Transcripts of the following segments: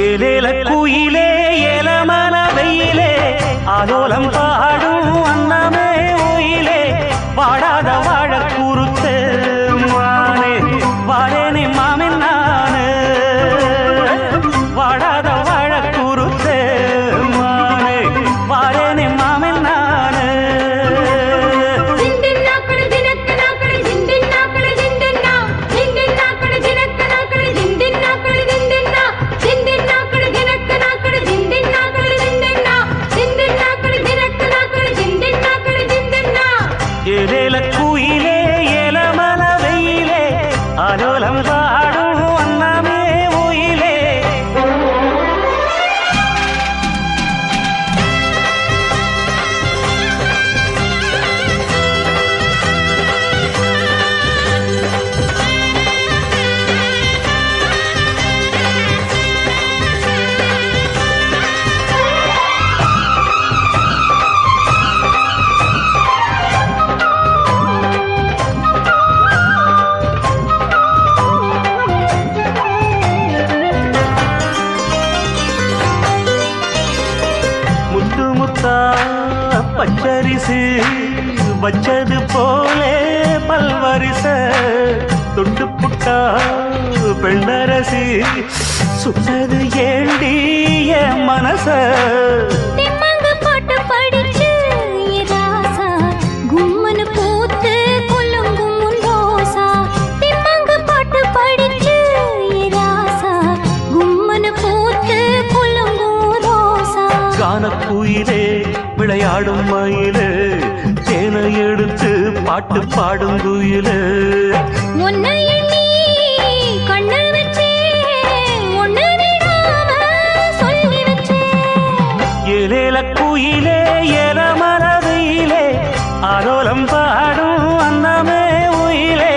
ஏலேல குயிலே ஏலமன வெயிலே ஆலோலம் பாடும் அன்னமே ஒயிலே வாடாத வாழ குறுத்து மானே வாழேனே மாமின் நானு வாடாத வாழ குறுத்து மானே வாழேனே மாமின் நானு ஏலேல குயிலே ஏலமன வெயிலே ஆலோலம் பாடும் அன்னமே ஒயிலே பச்சரிசு வச்சது போலே பல்வரிச தொட்டு புட்டா பெண்ணரசி சுட்டது ஏண்டி என் மனச கானக்குயிலே விளையாடும் மயிலே தேனை எடுத்து பாட்டு பாடும் குயிலே ஏலேல குயிலே ஏலமன வெயிலே ஆலோலம் பாடும் அன்னமே ஒயிலே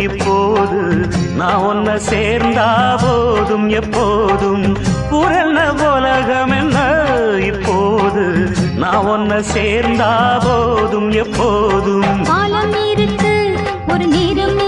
இப்போது நான் ஒன்ன சேர்ந்தா போதும் எப்போதும் புரண உலகம் என்ன இப்போது நான் ஒன்ன சேர்ந்தா போதும் எப்போதும் காலம் இருக்கு ஒரு நேரம்